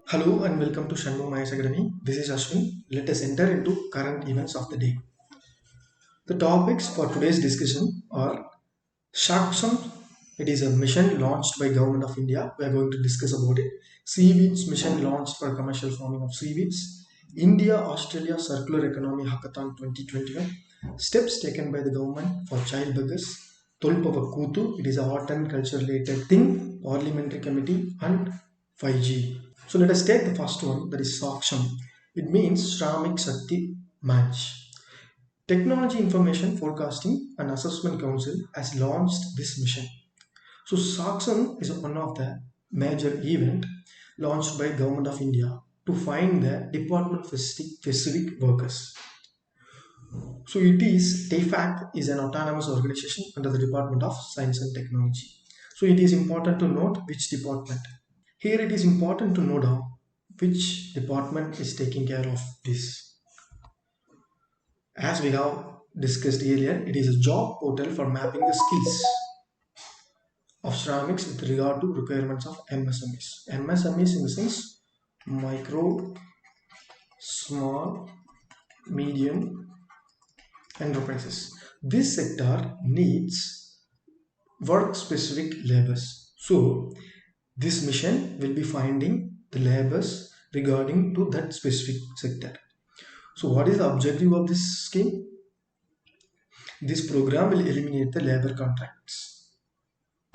Hello and welcome to Shanmu Mayas Academy. This is Ashwin. Let us enter into current events of the day. The topics for today's discussion are Shaksam. It is a mission launched by Government of India. We are going to discuss about it. Seaweeds mission launched for commercial farming of seaweeds. India Australia Circular Economy Hackathon 2021. Steps taken by the government for child beggars. Tolpava Kutu. It is a art and culture related thing. Parliamentary committee and 5G. So let us take the first one, that is Saksham. It means Shramik Shakti Match. Technology Information Forecasting and Assessment Council has launched this mission. So Saksham is one of the major event launched by Government of India to find the department specific workers. So it is TFAC is an autonomous organization under the Department of Science and Technology. So it is important to note which department. Here it is important to know down which department is taking care of this. As we have discussed earlier, it is a job portal for mapping the skills of ceramics with regard to requirements of MSMEs. MSMEs in the sense micro, small, medium enterprises. This sector needs work specific labors. So this mission will be finding the labors regarding to that specific sector. So what is the objective of this scheme? This program will eliminate the labor contracts.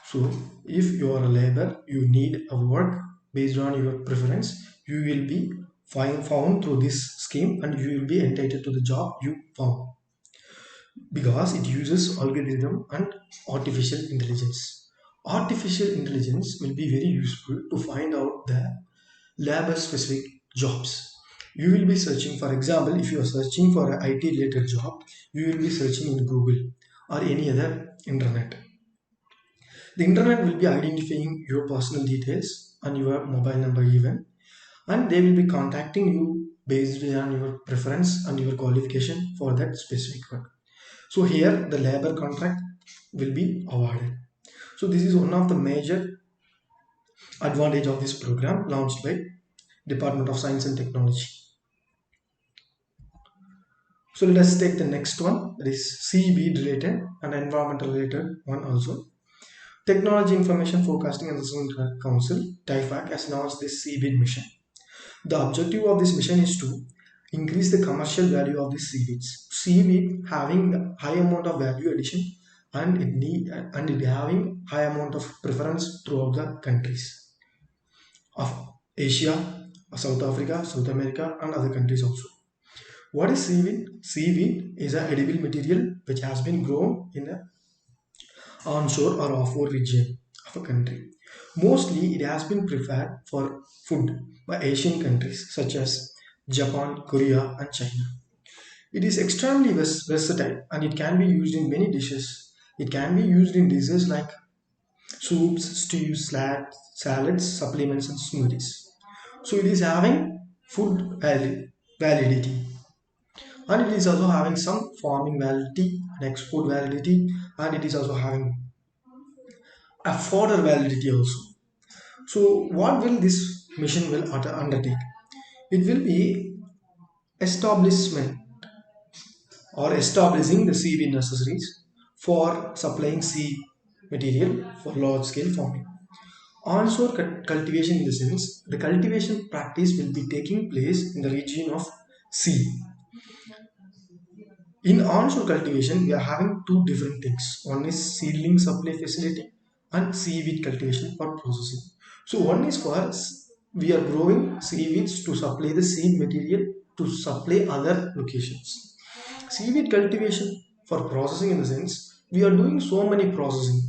So if you are a labor, you need a work based on your preference, you will be found through this scheme and you will be entitled to the job you found because it uses algorithm and artificial intelligence. Artificial intelligence will be very useful to find out the labor specific jobs. You will be searching, for example, if you are searching for an IT related job, you will be searching in Google or any other internet. The internet will be identifying your personal details and your mobile number even, and they will be contacting you based on your preference and your qualification for that specific work. So here the labor contract will be awarded. So this is one of the major advantage of this program launched by Department of Science and Technology. So let us take the next one, that is seaweed related and environmental related one also. Technology Information Forecasting and Assessment Council (TIFAC) has launched this seaweed mission. The objective of this mission is to increase the commercial value of the seaweeds. Seaweed having the high amount of value addition and it having high amount of preference throughout the countries of Asia, South Africa, South America and other countries also. What is seaweed? Seaweed is an edible material which has been grown in a onshore or offshore region of a country. Mostly it has been prepared for food by Asian countries such as Japan, Korea and China. It is extremely versatile and it can be used in many dishes. It can be used in dishes like soups, stews, salads, supplements and smoothies. So it is having food validity and it is also having some farming validity and export validity and it is also having afforder validity also. So what will this mission will undertake? It will be establishment or establishing the seaweed necessaries for supplying sea material for large scale farming. Onshore cultivation in the sense the cultivation practice will be taking place in the region of sea. In onshore cultivation, we are having two different things. One is seedling supply facility and seaweed cultivation for processing. So one is for we are growing seaweeds to supply the seed material to supply other locations. Seaweed cultivation for processing in the sense we are doing so many processing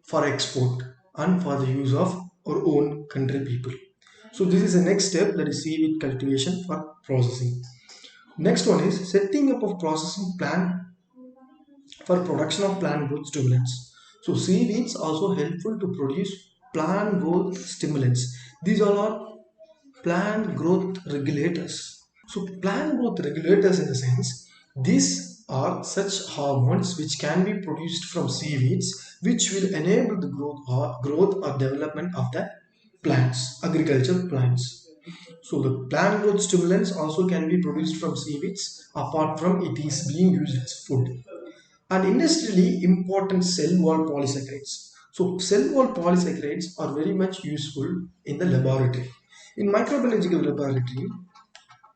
for export and for the use of our own country people. So this is the next step, that is seaweed cultivation for processing. Next one is setting up of processing plant for production of plant growth stimulants. So seaweeds also helpful to produce plant growth stimulants. These all are plant growth regulators. So plant growth regulators in the sense these are such hormones which can be produced from seaweeds which will enable the growth or development of the plants, agricultural plants. So the plant growth stimulants also can be produced from seaweeds apart from it is being used as food. And industrially important cell wall polysaccharides. So cell wall polysaccharides are very much useful in the laboratory. In microbiological laboratory,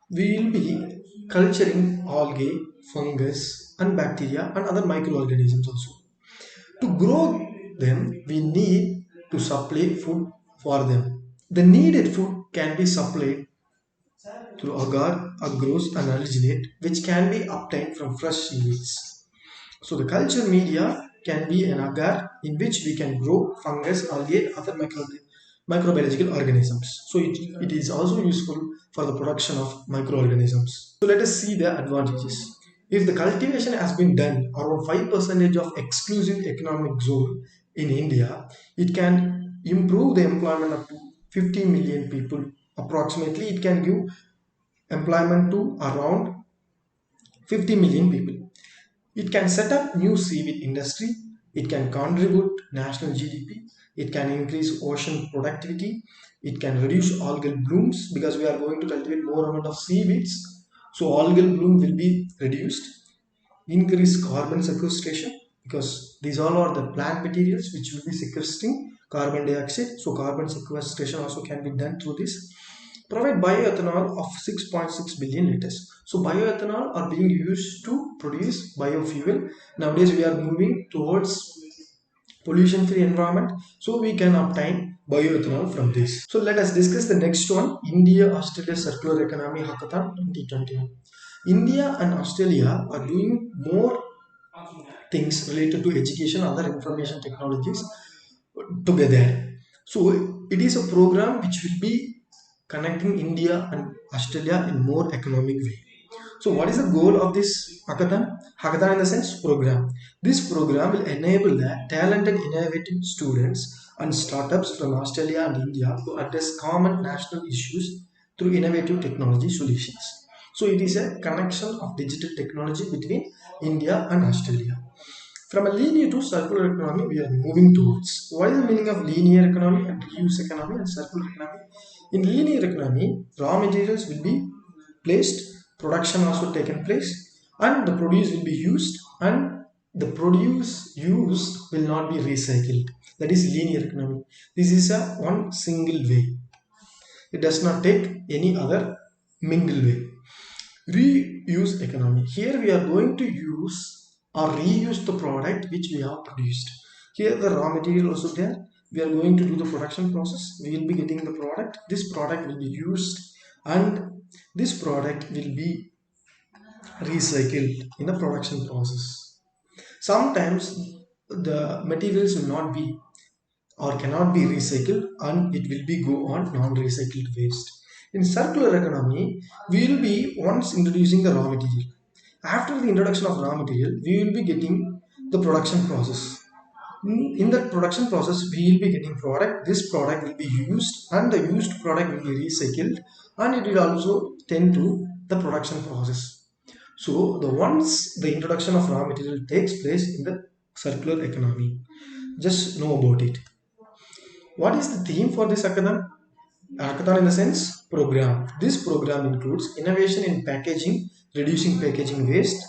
we will be culturing algae, fungus and bacteria and other microorganisms also. To grow them, we need to supply food for them. The needed food can be supplied through agar, agrose and alginate, which can be obtained from fresh seaweeds. So the culture media can be an agar in which we can grow fungus, algae, and other microbiological organisms. So it is also useful for the production of microorganisms. So let us see the advantages. If the cultivation has been done around 5% of exclusive economic zone in India, it can improve the employment up to 50 million people. Approximately, it can give employment to around 50 million people. It can set up new seaweed industry. It can contribute national GDP. It can increase ocean productivity. It can reduce algal blooms because we are going to cultivate more amount of seaweeds. So algal bloom will be reduced. Increase carbon sequestration because these all are the plant materials which will be sequestering carbon dioxide. So carbon sequestration also can be done through this. Provide bioethanol of 6.6 billion liters. So bioethanol are being used to produce biofuel. Nowadays we are moving towards pollution free environment, so we can obtain bioethanol from this. So let us discuss the next one, India Australia Circular Economy Hackathon 2021. India and Australia are doing more things related to education and other information technologies together. So it is a program which will be connecting India and Australia in more economic way. So what is the goal of this hackathon? Hackathon in the sense program. This program will enable the talented innovative students and startups from Australia and India to address common national issues through innovative technology solutions. So it is a connection of digital technology between India and Australia. From a linear to circular economy, we are moving towards. What is the meaning of linear economy and reuse economy and circular economy? In linear economy, raw materials will be placed, production also taken place, and the produce will be used, and the produce used will not be recycled. That is linear economy. This is a one single way. It does not take any other mingle way. Reuse economy. Here we are going to use or reuse the product which we have produced. Here the raw material also there. We are going to do the production process. We will be getting the product. This product will be used and this product will be recycled in the production process. Sometimes the materials will not be or cannot be recycled and it will be go on non-recycled waste. In circular economy, we will be once introducing the raw material. After the introduction of raw material, we will be getting the production process. In that production process, we will be getting product. This product will be used and the used product will be recycled and it will also tend to the production process. So the once the introduction of raw material takes place in the circular economy, just know about it. What is the theme for this hackathon? Hackathon in the sense program. This program includes innovation in packaging, reducing packaging waste,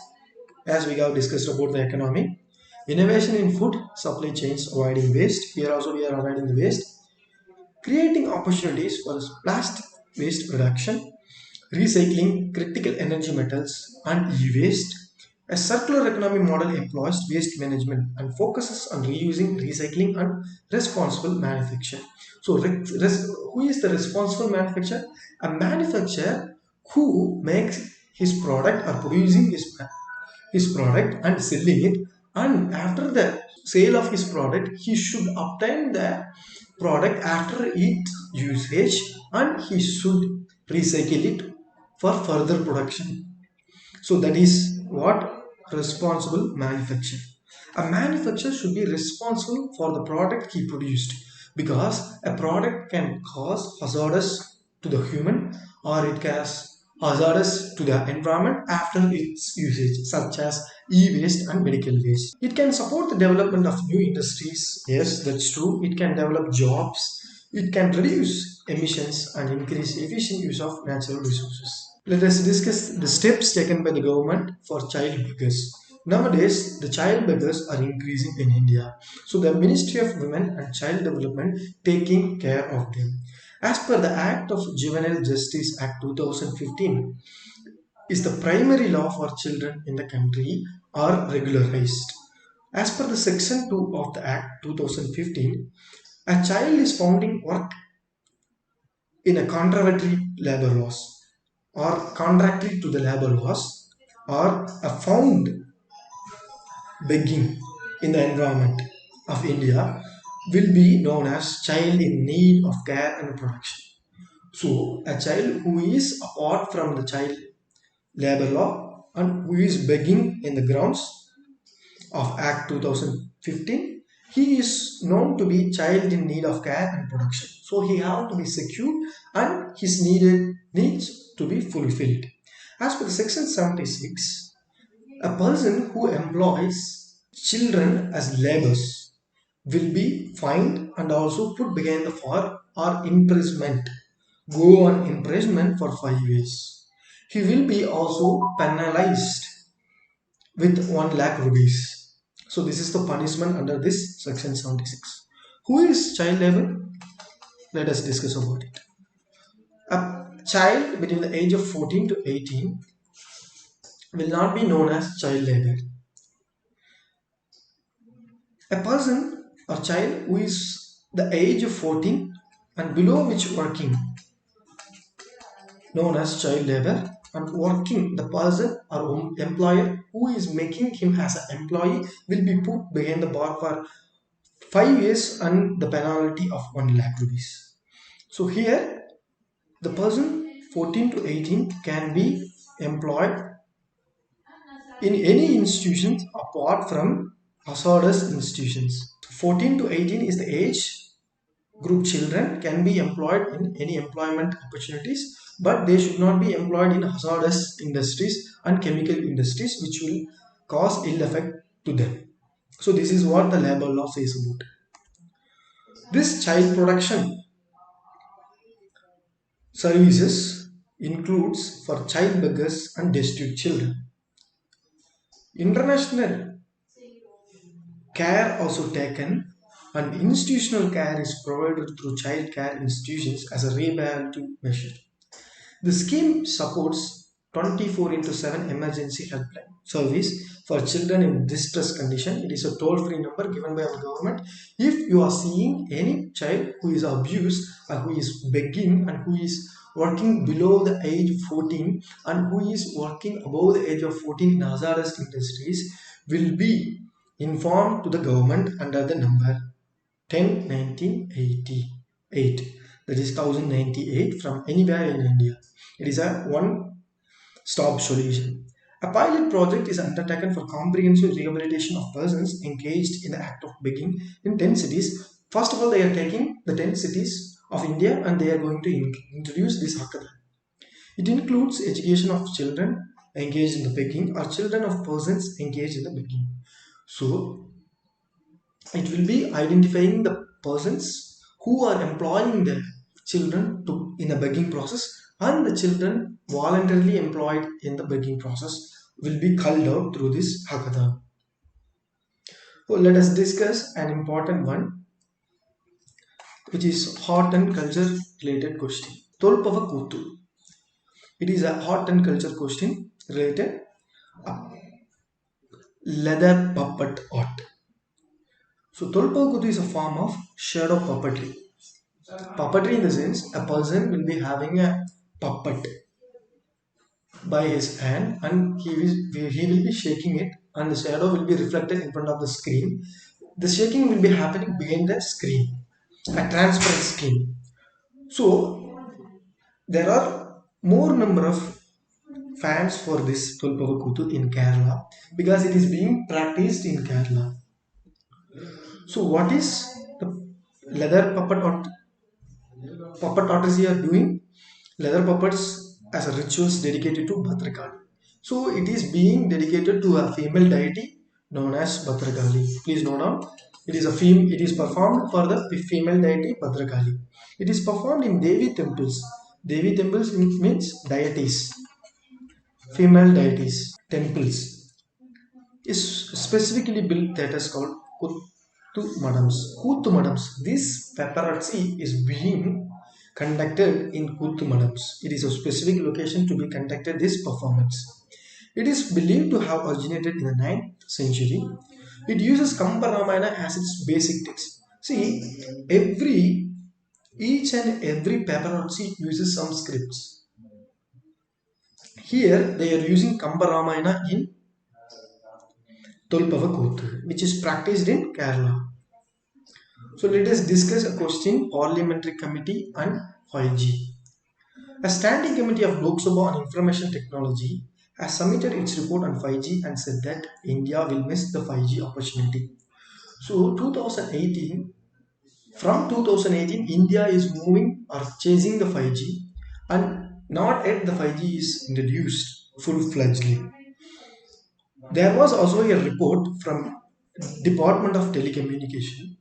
as we have discussed about the economy. Innovation in food supply chains, avoiding waste. Here also we are avoiding the waste. Creating opportunities for plastic waste reduction, recycling critical energy metals and e-waste. A circular economy model employs waste management and focuses on reusing, recycling and responsible manufacture. So who is the responsible manufacturer? A manufacturer who makes his product or producing his product and selling it, and after the sale of his product he should obtain the product after its usage and he should recycle it for further production. So that is what responsible manufacture. A manufacturer should be responsible for the product he produced because a product can cause hazardous to the human or it can hazardous to the environment after its usage, such as e-waste and medical waste. It can support the development of new industries. Yes, that's true. It can develop jobs. It can reduce emissions and increase efficient use of natural resources. Let us discuss the steps taken by the government for child beggars. Nowadays, the child beggars are increasing in India. So the Ministry of Women and Child Development taking care of them. As per the Act of Juvenile Justice Act 2015, is the primary law for children in the country are regularized. As per the Section 2 of the Act 2015, a child is found in work in a contradictory labor laws or contrary to the labor laws or a found begging in the environment of India will be known as child in need of care and protection. So a child who is apart from the child labor law and who is begging in the grounds of Act 2015, he is known to be child in need of care and protection. So he has to be secured and his needs to be fulfilled. As per Section 76, a person who employs children as laborers will be fined and also put behind the bar or imprisonment. Go on imprisonment for 5 years. He will be also penalized with 1 lakh rupees. So this is the punishment under this section 76. Who is child labor? Let us discuss about it. A child between the age of 14 to 18 will not be known as child labor. A person or child who is the age of 14 and below which working known as child labor, and working the person or employer who is making him as an employee will be put behind the bar for 5 years and the penalty of 1 lakh rupees. So here the person 14 to 18 can be employed in any institutions apart from hazardous institutions. 14 to 18 is the age group children can be employed in any employment opportunities, but they should not be employed in hazardous industries and chemical industries which will cause ill effect to them. So this is what the labor law says about. This child protection services includes for child beggars and destitute children. International care also taken and institutional care is provided through child care institutions as a rehabilitative measure. The scheme supports 24 into 7 emergency helpline service for children in distress condition. It is a toll-free number given by our government. If you are seeing any child who is abused or who is begging and who is working below the age of 14 and who is working above the age of 14 in hazardous industries, will be informed to the government under the number 10/1988, that is 1098 from anywhere in India. It is a one-stop solution. A pilot project is undertaken for comprehensive rehabilitation of persons engaged in the act of begging in 10 cities. First of all, they are taking the 10 cities of India and they are going to introduce this hackathon. It includes education of children engaged in the begging or children of persons engaged in the begging. So it will be identifying the persons who are employing their children to in a begging process, and the children voluntarily employed in the begging process will be culled out through this hackathon. So let us discuss an important one, which is art and culture related question. Tolpava Kutu. It is a art and culture question related leather puppet art. So Tolpava Kutu is a form of shadow puppetry. Puppetry in the sense a person will be having a puppet by his hand and he will be shaking it and the shadow will be reflected in front of the screen. The shaking will be happening behind the screen, a transparent screen. So there are more number of fans for this Tulpava Kutu in Kerala because it is being practiced in Kerala. So what is the leather puppet artists are doing? Leather puppets as a rituals dedicated to Bhadrakali. So it is being dedicated to a female deity known as Bhadrakali. Please note down. It is it is performed for the female deity Bhadrakali. It is performed in Devi temples. Devi temples means deities, female deities, temples. Is specifically built theatres called Kuttu Madams. Kuttu Madams. This paparazzi is being conducted in Kuttu Madams. It is a specific location to be conducted this performance. It is believed to have originated in the 9th century. It uses Kampa Ramayana as its basic text. See, each and every paparazzi uses some scripts. Here they are using Kampa Ramayana in Tolpavakooth, which is practiced in Kerala. So let us discuss a question Parliamentary Committee on 5G. A standing committee of Lok Sabha on Information Technology has submitted its report on 5G and said that India will miss the 5G opportunity. So 2018, from 2018, India is moving or chasing the 5G, and not yet the 5G is introduced full-fledgedly. There was also a report from Department of Telecommunication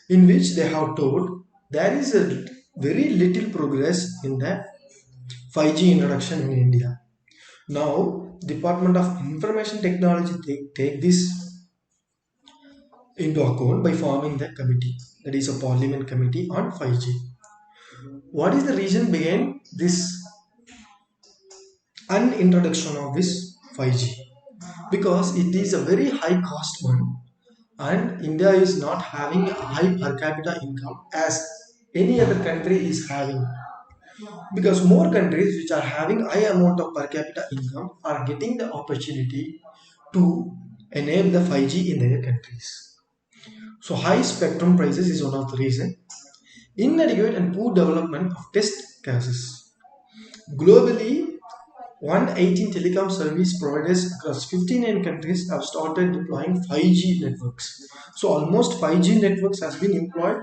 in which they have told there is a very little progress in the 5G introduction in India. Now, Department of Information Technology take this into account by forming the committee, that is a Parliament Committee on 5G. What is the reason behind this unintroduction of this 5G? Because it is a very high cost one, and India is not having a high per capita income as any other country is having, because more countries which are having high amount of per capita income are getting the opportunity to enable the 5G in their countries. So high spectrum prices is one of the reason. Inadequate and poor development of test cases. Globally, 118 telecom service providers across 59 countries have started deploying 5G networks. So almost 5G networks has been employed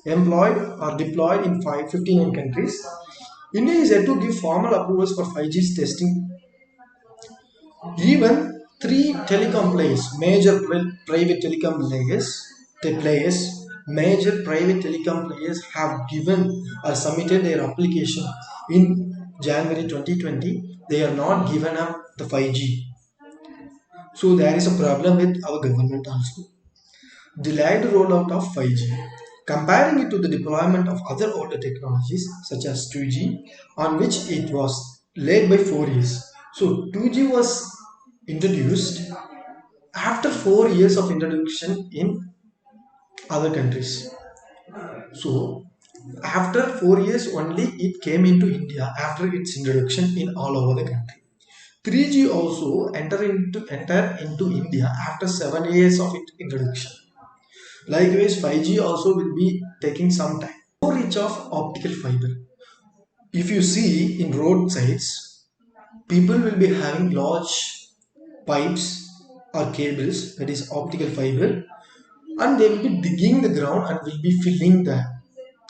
or deployed in 59 countries. India is yet to give formal approvals for 5G testing. Even three telecom players, private telecom major private telecom players have given or submitted their application in January 2020. They are not given up the 5G. So there is a problem with our government also. Delayed rollout of 5G. Comparing it to the deployment of other older technologies such as 2G, on which it was late by 4 years. So 2G was introduced after 4 years of introduction in other countries. So after 4 years only it came into India after its introduction in all over the country. 3G also enter into India after 7 years of its introduction. Likewise, 5G also will be taking some time. No reach of optical fiber. If you see in roadsides, people will be having large pipes or cables, that is optical fiber, and they will be digging the ground and will be filling the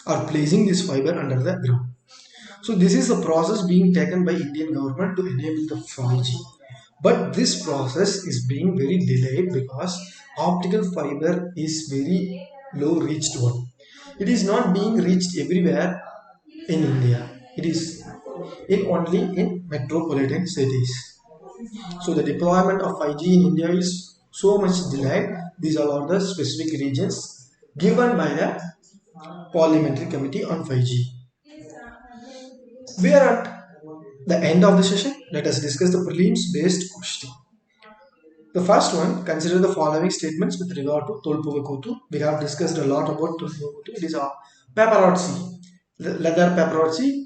or placing this fiber under the ground. So this is the process being taken by Indian government to enable the 5G. But this process is being very delayed because optical fiber is very low reached one. It is not being reached everywhere in India. It is only in metropolitan cities. So the deployment of 5G in India is so much delayed. These are all the specific regions given by the Parliamentary Committee on 5G. We are at the end of the session. Let us discuss the prelims based question. The first one, consider the following statements with regard to Tolpuvakottu. We have discussed a lot about Tolpuvakottu. It is a paparazzi, leather paparazzi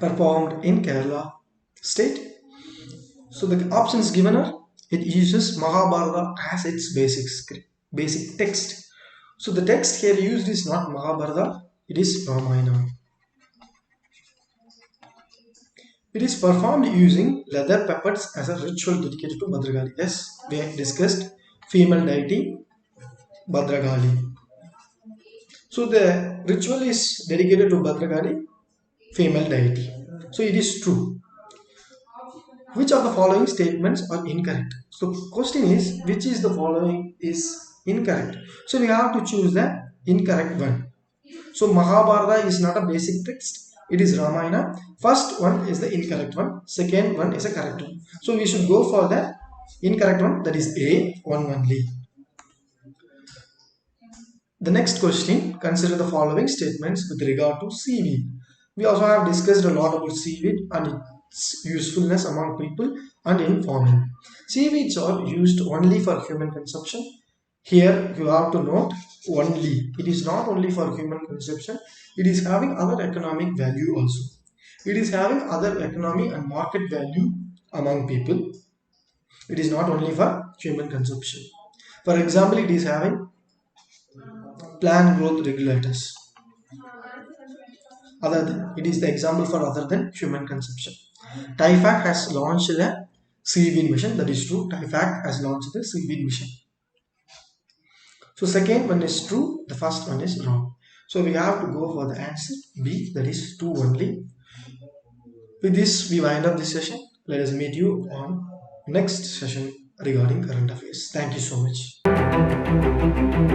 performed in Kerala state. So the options given are, it uses Mahabharata as its basic text. So the text here used is not Mahabharata, it is Ramayana. It is performed using leather puppets as a ritual dedicated to Bhadragali. Yes, we have discussed female deity Bhadragali. So the ritual is dedicated to Bhadragali, female deity. So it is true. Which of the following statements are incorrect? So question is, which is the following is incorrect. So we have to choose the incorrect one. So Mahabharata is not a basic text. It is Ramayana. First one is the incorrect one. Second one is a correct one. So we should go for the incorrect one. That is A, one only. The next question, consider the following statements with regard to seaweed. We also have discussed a lot about seaweed and its usefulness among people and in farming. Seaweeds are used only for human consumption. Here you have to note only. It is not only for human consumption, it is having other economic value also. It is having other economic and market value among people. It is not only for human consumption. For example, it is having plant growth regulators. It is the example for other than human consumption. TIFAC has launched a seaweed mission. That is true. TIFAC has launched the seaweed mission. So second one is true. The first one is wrong. So we have to go for the answer B. That is 2 only. With this, we wind up this session. Let us meet you on next session regarding current affairs. Thank you so much.